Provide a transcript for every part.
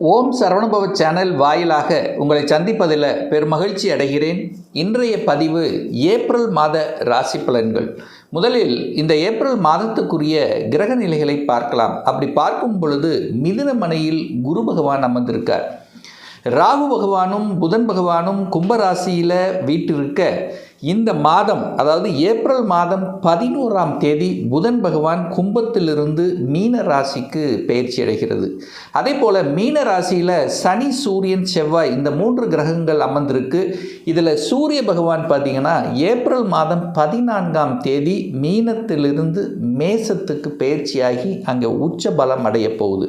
ஓம் Saravanabhava channel வாயிலாக உங்களை சந்திப்பதில் பெருமகிழ்ச்சி அடைகிறேன். இன்றைய பதிவு ஏப்ரல் மாத ராசி பலன்கள். முதலில் இந்த ஏப்ரல் மாதத்துக்குரிய கிரக நிலைகளை பார்க்கலாம். அப்படி பார்க்கும் பொழுது மிதுன மனையில் குரு பகவான் அமர்ந்திருக்கார். ராகு பகவானும் புதன் பகவானும் கும்பராசியில் வீற்றிருக்க இந்த மாதம், அதாவது ஏப்ரல் மாதம் 11ஆம் தேதி புதன் பகவான் கும்பத்திலிருந்து மீன ராசிக்கு பயிற்சி அடைகிறது. அதே போல் மீன ராசியில் சனி, சூரியன், செவ்வாய் இந்த 3 கிரகங்கள் அமர்ந்திருக்கு. இதில் சூரிய பகவான் பார்த்திங்கன்னா ஏப்ரல் மாதம் 14ஆம் தேதி மீனத்திலிருந்து மேசத்துக்கு பயிற்சியாகி அங்கே உச்ச பலம் அடைய போகுது.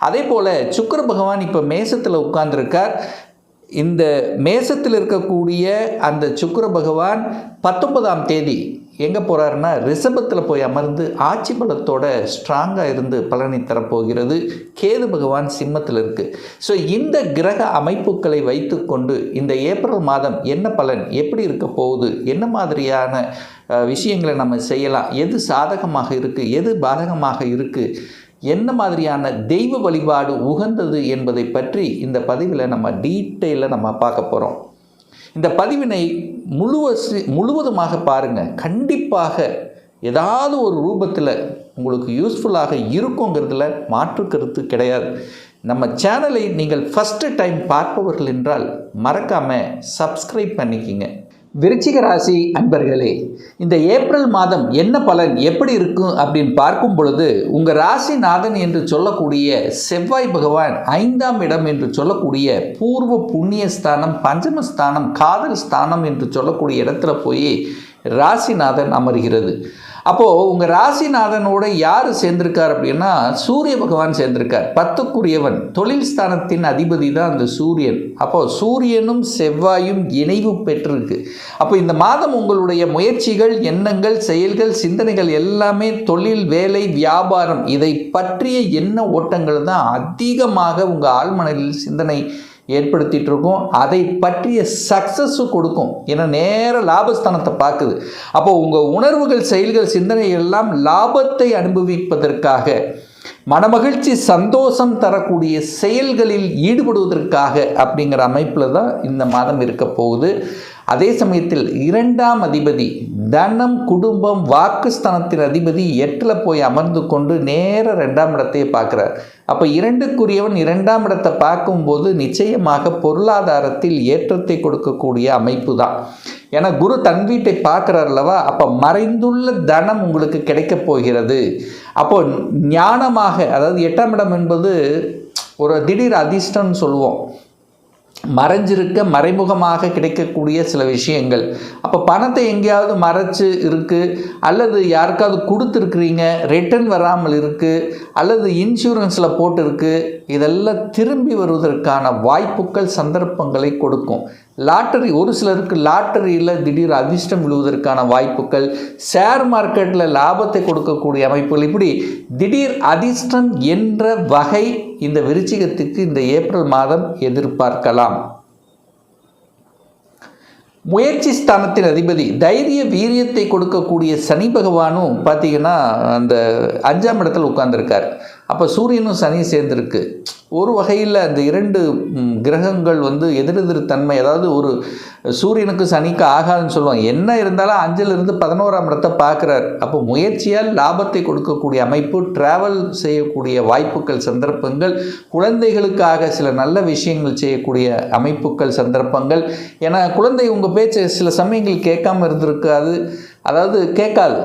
அதே போல் சுக்கிர பகவான் இப்போ மேசத்தில் உட்கார்ந்துருக்கார். இந்த மேசத்தில் இருக்கக்கூடிய அந்த சுக்கிர பகவான் 19ஆம் தேதி எங்கே போகிறாருன்னா ரிஷபத்தில் போய் அமர்ந்து ஆட்சி பலத்தோட ஸ்ட்ராங்காக இருந்து பலனை தரப்போகிறது. கேது பகவான் சிம்மத்தில் இருக்குது. ஸோ இந்த கிரக அமைப்புகளை வைத்து கொண்டு இந்த ஏப்ரல் மாதம் என்ன பலன், எப்படி இருக்க போகுது, என்ன மாதிரியான விஷயங்களை நம்ம செய்யலாம், எது சாதகமாக இருக்குது, எது பாதகமாக இருக்குது, என்ன மாதிரியான தெய்வ வழிபாடு உகந்தது என்பதை பற்றி இந்த பதிவில் நம்ம டீட்டெயிலாக நம்ம பார்க்க போகிறோம். இந்த பதிவினை முழுவதுமாக பாருங்கள். கண்டிப்பாக ஏதாவது ஒரு ரூபத்தில் உங்களுக்கு யூஸ்ஃபுல்லாக இருக்குங்கிறதுல மாற்று கருத்து கிடையாது. நம்ம சேனலை நீங்கள் ஃபஸ்ட்டு டைம் பார்ப்பவர்கள் என்றால் மறக்காமல் சப்ஸ்கிரைப் பண்ணிக்கிங்க. விருச்சிக ராசி அன்பர்களே, இந்த ஏப்ரல் மாதம் என்ன பலன் எப்படி இருக்கும் அப்படின்னு பார்க்கும் பொழுது உங்கள் ராசிநாதன் என்று சொல்லக்கூடிய செவ்வாய் பகவான் 5ஆம் இடம் என்று சொல்லக்கூடிய பூர்வ புண்ணிய ஸ்தானம், பஞ்சமஸ்தானம், காதல் ஸ்தானம் என்று சொல்லக்கூடிய இடத்துல போய் ராசிநாதன் அமர்கிறது. அப்போது உங்கள் ராசிநாதனோட யார் சேர்ந்திருக்கார் அப்படின்னா சூரிய பகவான் சேர்ந்திருக்கார். 10க்குரியவன், தொழில் ஸ்தானத்தின் அதிபதி தான் அந்த சூரியன். அப்போது சூரியனும் செவ்வாயும் இணைவு பெற்றிருக்கு. அப்போ இந்த மாதம் உங்களுடைய முயற்சிகள், எண்ணங்கள், செயல்கள், சிந்தனைகள் எல்லாமே தொழில், வேலை, வியாபாரம் இதை பற்றிய எண்ண ஓட்டங்கள் தான் அதிகமாக உங்கள் ஆழ்மனதில் சிந்தனை ஏற்படுத்திகிட்டு இருக்கும். அதை பற்றிய சக்ஸஸு கொடுக்கும். ஏன்னா நேர லாபஸ்தானத்தை பார்க்குது. அப்போது உங்கள் உணர்வுகள், செயல்கள், சிந்தனை எல்லாம் லாபத்தை அனுபவிப்பதற்காக, மனமகிழ்ச்சி, சந்தோஷம் தரக்கூடிய செயல்களில் ஈடுபடுவதற்காக அப்படிங்கிற அமைப்பில் தான் இந்த மாதம் இருக்க போகுது. அதே சமயத்தில் 2ஆம் அதிபதி தனம், குடும்பம், வாக்குஸ்தானத்தின் அதிபதி 8ல் போய் அமர்ந்து கொண்டு நேர 2ஆம் இடத்தையே பார்க்குறார். அப்போ 2க்குரியவன் 2ஆம் இடத்தை பார்க்கும்போது நிச்சயமாக பொருளாதாரத்தில் ஏற்றத்தை கொடுக்கக்கூடிய அமைப்பு தான். ஏன்னா குரு தன் வீட்டை பார்க்குறார் அல்லவா, அப்போ மறைந்துள்ள தனம் உங்களுக்கு கிடைக்கப் போகிறது. அப்போ ஞானமாக, அதாவது 8ஆம் இடம் என்பது ஒரு திடீர் அதிர்ஷ்டம்னு சொல்லுவோம். மறைஞ்சிருக்க, மறைமுகமாக கிடைக்கக்கூடிய சில விஷயங்கள். அப்போ பணத்தை எங்கேயாவது மறைச்சு இருக்குது, அல்லது யாருக்காவது கொடுத்துருக்குறீங்க, ரிட்டர்ன் வராமல் இருக்குது, அல்லது இன்சூரன்ஸில் போட்டு இருக்குது, இதெல்லாம் திரும்பி வருவதற்கான வாய்ப்புகள், சந்தர்ப்பங்களை கொடுக்கும். லாட்டரி, ஒரு சிலருக்கு லாட்டரியில் திடீர் அதிர்ஷ்டம் விழுவதற்கான வாய்ப்புகள், ஷேர் மார்க்கெட்டில் லாபத்தை கொடுக்கக்கூடிய அமைப்புகள், இப்படி திடீர் அதிர்ஷ்டம் என்ற வகை இந்த விருச்சிகத்துக்கு இந்த ஏப்ரல் மாதம் எதிர்பார்க்கலாம். முயற்சி ஸ்தானத்தின் அதிபதி தைரிய வீரியத்தை கொடுக்கக்கூடிய சனி பகவானும் பார்த்திங்கன்னா அந்த 5ஆம் இடத்துல உட்கார்ந்துருக்கார். அப்போ சூரியனும் சனியும் சேர்ந்துருக்கு. ஒரு வகையில் அந்த 2 கிரகங்கள் எதிரெதிர் தன்மை, அதாவது ஒரு சூரியனுக்கு சனிக்கு ஆகாதுன்னு சொல்லுவாங்க. என்ன இருந்தாலும் 5லிருந்து 11ஆம் இடத்தை பார்க்குறார். அப்போ முயற்சியால் லாபத்தை கொடுக்கக்கூடிய அமைப்பு, ட்ராவல் செய்யக்கூடிய வாய்ப்புகள், சந்தர்ப்பங்கள், குழந்தைகளுக்காக சில நல்ல விஷயங்கள் செய்யக்கூடிய அமைப்புகள், சந்தர்ப்பங்கள். ஏன்னா குழந்தை உங்கள் பேச்சு சில சமயங்கள் கேட்காம இருந்திருக்காது, அதாவது கேட்காது,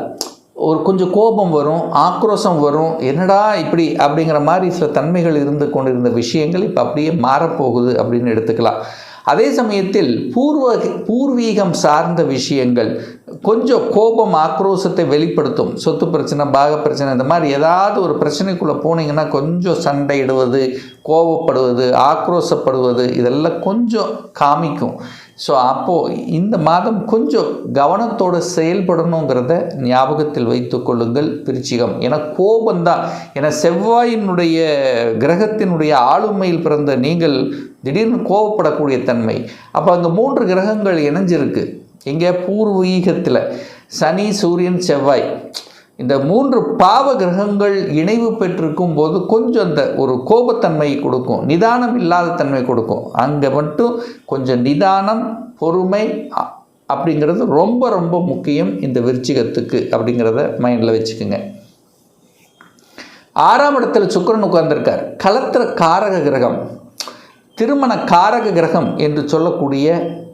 ஒரு கொஞ்சம் கோபம் வரும், ஆக்ரோஷம் வரும், என்னடா இப்படி அப்படிங்கிற மாதிரி சில தன்மைகள் இருந்து கொண்டிருந்த விஷயங்கள் இப்போ அப்படியே மாறப்போகுது அப்படின்னு எடுத்துக்கலாம். அதே சமயத்தில் பூர்வீகம் சார்ந்த விஷயங்கள் கொஞ்சம் கோபம், ஆக்ரோஷத்தை வெளிப்படுத்தும். சொத்து பிரச்சனை, பாக பிரச்சனை, இந்த மாதிரி ஏதாவது ஒரு பிரச்சனைக்குள்ளே போனீங்கன்னா கொஞ்சம் சண்டையிடுவது, கோபப்படுவது, ஆக்ரோஷப்படுவது இதெல்லாம் கொஞ்சம் காமிக்கும். ஸோ அப்போது இந்த மாதம் கொஞ்சம் கவனத்தோடு செயல்படணுங்கிறத ஞாபகத்தில் வைத்து கொள்ளுங்கள் விருச்சிகம். ஏன்னா கோபந்தான், ஏன்னா செவ்வாயினுடைய கிரகத்தினுடைய ஆளுமையில் பிறந்த நீங்கள் திடீர்னு கோபப்படக்கூடிய தன்மை. அப்போ அங்கே 3 கிரகங்கள் இணைஞ்சிருக்கு. இங்கே பூர்வீகத்தில் சனி, சூரியன், செவ்வாய் இந்த 3 பாவ கிரகங்கள் இணைவு பெற்றிருக்கும் போது கொஞ்சம் அந்த ஒரு கோபத்தன்மை கொடுக்கும், நிதானம் இல்லாத தன்மை கொடுக்கும். அங்கே மட்டும் கொஞ்சம் நிதானம், பொறுமை அப்படிங்கிறது ரொம்ப ரொம்ப முக்கியம் இந்த விருச்சிகத்துக்கு அப்படிங்கிறத மைண்டில் வச்சுக்கோங்க. 6ஆம் இடத்துல சுக்கிரன் உட்கார்ந்திருக்கார். கலத்திர காரக கிரகம், திருமண காரக கிரகம் என்று சொல்லக்கூடிய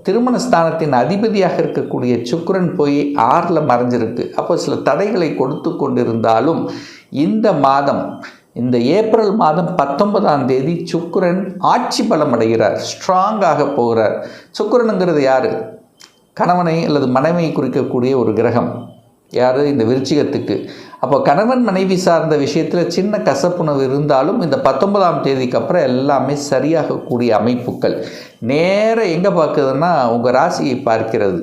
திருமண ஸ்தானத்தின் அதிபதியாக இருக்கக்கூடிய சுக்கிரன் போய் 6ல் மறைஞ்சிருக்கு. அப்போ சில தடைகளை கொடுத்து கொண்டிருந்தாலும் இந்த மாதம், இந்த ஏப்ரல் மாதம் 19ஆம் தேதி சுக்கிரன் ஆட்சி பலம் அடைகிறார், ஸ்ட்ராங்காக போகிறார். சுக்கிரனுங்கிறது யார்? கணவனை அல்லது மனைவியை குறிக்கக்கூடிய ஒரு கிரகம். யார்? இந்த விருச்சிகத்துக்கு. அப்போ கணவன் மனைவி சார்ந்த விஷயத்தில் சின்ன கசப்புணர்வு இருந்தாலும் இந்த 19ஆம் தேதிக்கு அப்புறம் எல்லாமே சரியாகக்கூடிய அமைப்புகள். நேர எங்கே பார்க்குதுன்னா உங்கள் ராசியை பார்க்கிறது.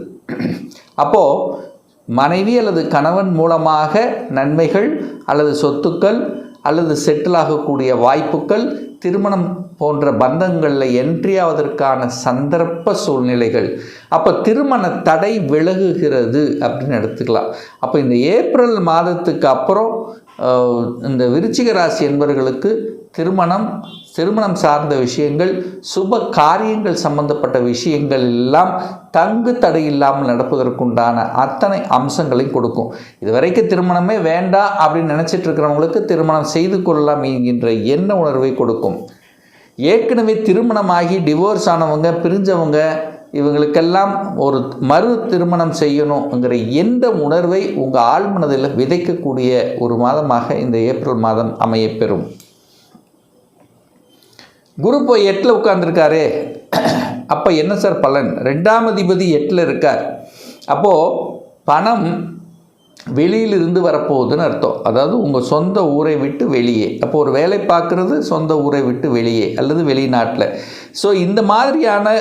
அப்போது மனைவி அல்லது கணவன் மூலமாக நன்மைகள் அல்லது சொத்துக்கள் அல்லது செட்டில் ஆகக்கூடிய வாய்ப்புகள், திருமணம் போன்ற பந்தங்களில் என்ட்ரி ஆவதற்கான சந்தர்ப்ப சூழ்நிலைகள். அப்போ திருமண தடை விலகுகிறது அப்படின்னு எடுத்துக்கலாம். அப்போ இந்த ஏப்ரல் மாதத்துக்கு அப்புறம் இந்த விருச்சிக ராசி என்பவர்களுக்கு திருமணம் சார்ந்த விஷயங்கள், சுப காரியங்கள் சம்பந்தப்பட்ட விஷயங்கள் எல்லாம் தங்கு தடை இல்லாமல் நடப்பதற்குண்டான அத்தனை அம்சங்களையும் கொடுக்கும். இதுவரைக்கும் திருமணமே வேண்டாம் அப்படின்னு நினச்சிட்டு இருக்கிறவங்களுக்கு திருமணம் செய்து கொள்ளலாம் என்கின்ற எண்ண உணர்வை கொடுக்கும். ஏற்கனவே திருமணமாகி டிவோர்ஸ் ஆனவங்க, பிரிஞ்சவங்க, இவங்களுக்கெல்லாம் ஒரு மறு திருமணம் செய்யணுங்கிற எந்த உணர்வை உங்கள் ஆழ்மனதில் விதைக்கக்கூடிய ஒரு மாதமாக இந்த ஏப்ரல் மாதம் அமையப்பெறும். குரு போய் 8ல் உட்கார்ந்துருக்காரு. அப்போ என்ன சார் பலன்? 2ஆம் அதிபதி 8ல் இருக்கார். அப்போது பணம் வெளியிலிருந்து வரப்போகுதுன்னு அர்த்தம். அதாவது உங்கள் சொந்த ஊரை விட்டு வெளியே. அப்போ ஒரு வேலை பார்க்குறது சொந்த ஊரை விட்டு வெளியே அல்லது வெளிநாட்டில். ஸோ இந்த மாதிரியான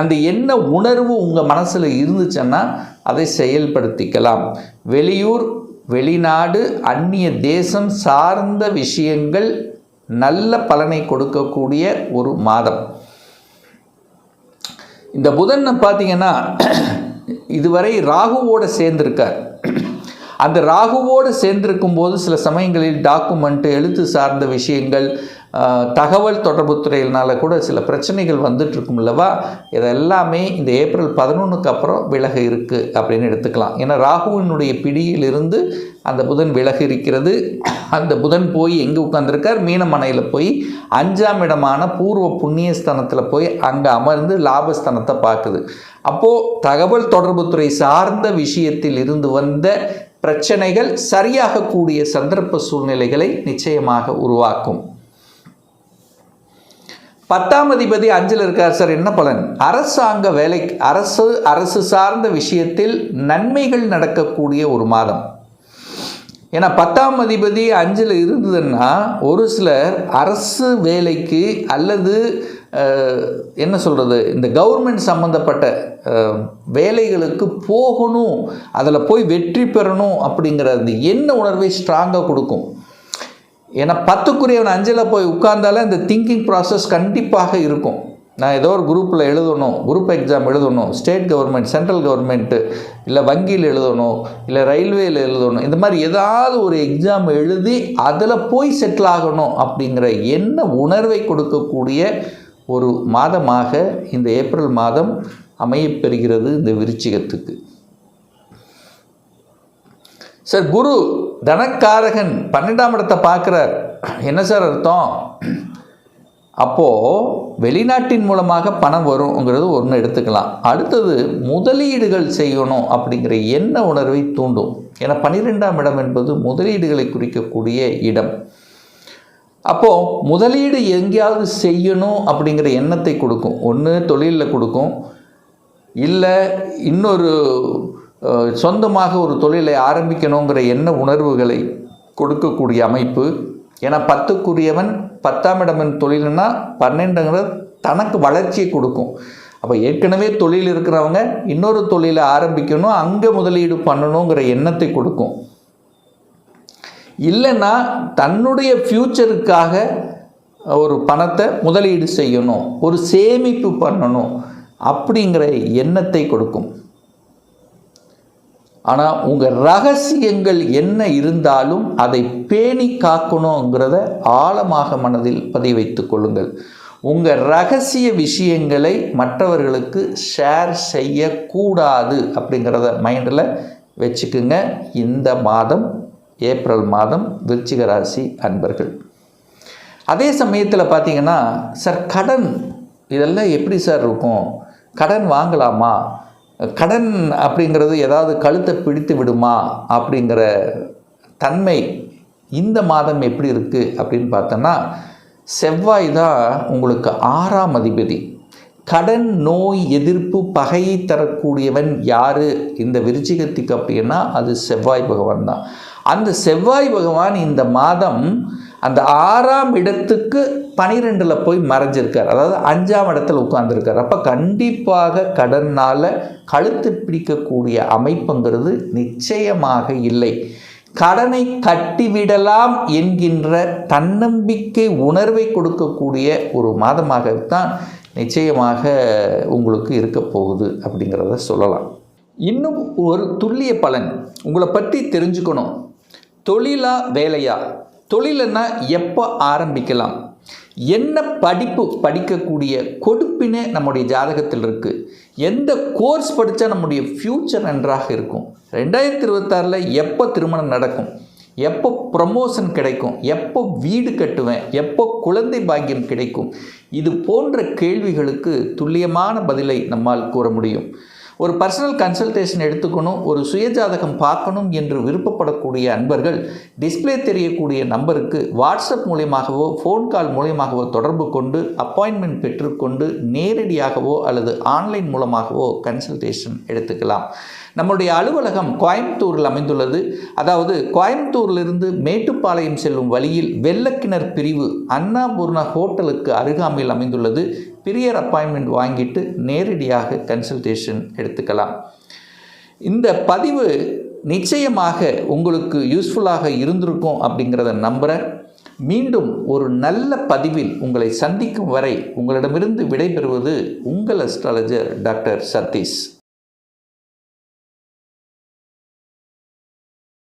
அந்த என்ன உணர்வு உங்கள் மனசில் இருந்துச்சுன்னா அதை செயல்படுத்திக்கலாம். வெளியூர், வெளிநாடு, அந்நிய தேசம் சார்ந்த விஷயங்கள் நல்ல பலனை கொடுக்கக்கூடிய ஒரு மாதம். இந்த புதன் பார்த்தீங்கன்னா இதுவரை ராகுவோடு சேர்ந்திருக்கார். அந்த ராகுவோடு சேர்ந்திருக்கும் போது சில சமயங்களில் டாக்குமெண்ட், எழுத்து சார்ந்த விஷயங்கள், தகவல் தொடர்பு துறையினால கூட சில பிரச்சனைகள் வந்துட்டுருக்கும் இல்லவா? இதெல்லாமே இந்த ஏப்ரல் 11க்கு அப்புறம் விலக இருக்குது அப்படின்னு எடுத்துக்கலாம். ஏன்னா ராகுவினுடைய பிடியிலிருந்து அந்த புதன் விலகி இருக்கிறது. அந்த புதன் போய் எங்கே உட்கார்ந்துருக்கார்? மீனமனையில் போய் 5ஆம் இடமான பூர்வ புண்ணியஸ்தானத்தில் போய் அங்கே அமர்ந்து லாபஸ்தானத்தை பார்க்குது. அப்போது தகவல் தொடர்புத்துறை சார்ந்த விஷயத்தில் இருந்து வந்த பிரச்சனைகள் சரியாகக்கூடிய சந்தர்ப்ப சூழ்நிலைகளை நிச்சயமாக உருவாக்கும். 10ஆம் அதிபதி 5ல் இருக்கார் சார். என்ன பலன்? அரசாங்க வேலை, அரசு சார்ந்த விஷயத்தில் நன்மைகள் நடக்கக்கூடிய ஒரு மாதம். ஏன்னா 10ஆம் அதிபதி 5ல் இருந்ததுன்னா ஒரு சிலர் அரசு வேலைக்கு அல்லது என்ன சொல்கிறது, இந்த கவர்மெண்ட் சம்மந்தப்பட்ட வேலைகளுக்கு போகணும், அதில் போய் வெற்றி பெறணும் அப்படிங்கிறது என்ன உணர்வை ஸ்ட்ராங்காக கொடுக்கும். ஏன்னா 10க்குரியவன் 5ல் போய் உட்கார்ந்தாலே இந்த திங்கிங் ப்ராசஸ் கண்டிப்பாக இருக்கும். நான் ஏதோ ஒரு குரூப்பில் எழுதணும், குரூப் எக்ஸாம் எழுதணும், ஸ்டேட் கவர்மெண்ட், சென்ட்ரல் கவர்மெண்ட்டு, இல்லை வங்கியில் எழுதணும், இல்லை ரயில்வேயில் எழுதணும், இந்த மாதிரி ஏதாவது ஒரு எக்ஸாம் எழுதி அதில் போய் செட்டில் ஆகணும் அப்படிங்கிற என்ன உணர்வை கொடுக்கக்கூடிய ஒரு மாதமாக இந்த ஏப்ரல் மாதம் அமையப்பெறுகிறது இந்த விருச்சிகத்துக்கு. சார் குரு தனக்காரகன் 12ஆம் இடத்தை பார்க்குறார். என்ன சார் அர்த்தம்? அப்போது வெளிநாட்டின் மூலமாக பணம் வருங்கிறது ஒன்று எடுத்துக்கலாம். அடுத்தது முதலீடுகள் செய்யணும் அப்படிங்கிற எண்ண உணர்வை தூண்டும். ஏன்னா 12ஆம் இடம் என்பது முதலீடுகளை குறிக்கக்கூடிய இடம். அப்போது முதலீடு எங்கேயாவது செய்யணும் அப்படிங்கிற எண்ணத்தை கொடுக்கும். ஒன்று தொழிலில் கொடுக்கும், இல்லை இன்னொரு சொந்தமாக ஒரு தொழிலை ஆரம்பிக்கணுங்கிற எண்ண உணர்வுகளை கொடுக்கக்கூடிய அமைப்பு. ஏன்னா 10க்குரியவன் 10ஆம் இடமின் தொழில்னா 12ங்கிறது தனக்கு வளர்ச்சியை கொடுக்கும். அப்போ ஏற்கனவே தொழில் இருக்கிறவங்க இன்னொரு தொழிலை ஆரம்பிக்கணும், அங்கே முதலீடு பண்ணணுங்கிற எண்ணத்தை கொடுக்கும். இல்லைன்னா தன்னுடைய ஃப்யூச்சருக்காக ஒரு பணத்தை முதலீடு செய்யணும், ஒரு சேமிப்பு பண்ணணும் அப்படிங்கிற எண்ணத்தை கொடுக்கும். ஆனால் உங்கள் ரகசியங்கள் என்ன இருந்தாலும் அதை பேணி காக்கணுங்கிறத ஆழமாக மனதில் பதிய வைத்து கொள்ளுங்கள். உங்கள் ரகசிய விஷயங்களை மற்றவர்களுக்கு ஷேர் செய்யக்கூடாது அப்படிங்கிறத மைண்டில் வச்சுக்குங்க. இந்த மாதம் ஏப்ரல் மாதம் விருச்சிக ராசி அன்பர்கள். அதே சமயத்தில் பார்த்தீங்கன்னா, சார் கடன் இதெல்லாம் எப்படி சார் இருக்கும், கடன் வாங்கலாமா, கடன் அப்படிங்கிறது ஏதாவது கழுத்தை பிடித்து விடுமா அப்படிங்கிற தன்மை இந்த மாதம் எப்படி இருக்குது அப்படின்னு பார்த்தோன்னா, செவ்வாய் தான் உங்களுக்கு 6ஆம் அதிபதி. கடன் நோய் எதிர்ப்பு பகையை தரக்கூடியவன் யார் இந்த விருச்சிகத்துக்கு அப்படின்னா அது செவ்வாய் பகவான் தான். அந்த செவ்வாய் பகவான் இந்த மாதம் அந்த 6ஆம் இடத்துக்கு 12ல் போய் மறைஞ்சிருக்கார், அதாவது 5ஆம் இடத்துல உட்கார்ந்துருக்கார். அப்போ கண்டிப்பாக கடனால் கழுத்து பிடிக்கக்கூடிய அமைப்புங்கிறது நிச்சயமாக இல்லை. கடனை கட்டிவிடலாம் என்கின்ற தன்னம்பிக்கை உணர்வை கொடுக்கக்கூடிய ஒரு மாதமாகத்தான் நிச்சயமாக உங்களுக்கு இருக்க போகுது அப்படிங்கிறத சொல்லலாம். இன்னும் ஒரு துல்லிய பலன் உங்களை பற்றி தெரிஞ்சுக்கணும். தொழிலா வேலையா, தொழிலுன்னா எப்போ ஆரம்பிக்கலாம், என்ன படிப்பு படிக்கக்கூடிய கொடுப்பினே நம்முடைய ஜாதகத்தில் இருக்குது, எந்த கோர்ஸ் படித்தா நம்முடைய ஃப்யூச்சர் நன்றாக இருக்கும், 2026 எப்போ திருமணம் நடக்கும், எப்போ ப்ரமோஷன் கிடைக்கும், எப்போ வீடு கட்டுவேன், எப்போ குழந்தை பாக்கியம் கிடைக்கும், இது போன்ற கேள்விகளுக்கு துல்லியமான பதிலை நம்மால் கூற முடியும். ஒரு பர்சனல் கன்சல்டேஷன் எடுத்துக்கணும், ஒரு சுயஜாதகம் பார்க்கணும் என்று விருப்பப்படக்கூடிய அன்பர்கள் டிஸ்பிளே தெரியக்கூடிய நம்பருக்கு வாட்ஸ்அப் மூலியமாகவோ ஃபோன் கால் மூலியமாகவோ தொடர்பு கொண்டு அப்பாயின்மெண்ட் பெற்றுக்கொண்டு நேரடியாகவோ அல்லது ஆன்லைன் மூலமாகவோ கன்சல்டேஷன் எடுத்துக்கலாம். நம்முடைய அலுவலகம் கோயம்புத்தூரில் அமைந்துள்ளது. அதாவது கோயம்புத்தூரிலிருந்து மேட்டுப்பாளையம் செல்லும் வழியில் வெள்ளக்கிணர் பிரிவு அன்னபூர்ணா ஹோட்டலுக்கு அருகாமையில் அமைந்துள்ளது. பிரியர் அப்பாயின்மெண்ட் வாங்கிட்டு நேரடியாக கன்சல்டேஷன் எடுத்துக்கலாம். இந்த பதிவு நிச்சயமாக உங்களுக்கு யூஸ்ஃபுல்லாக இருந்திருக்கும் அப்படிங்கிறத நம்புகிறேன். மீண்டும் ஒரு நல்ல பதிவில் உங்களை சந்திக்கும் வரை உங்களிடமிருந்து விடைபெறுவது உங்கள் அஸ்ட்ராலஜர் டாக்டர் சதீஷ்.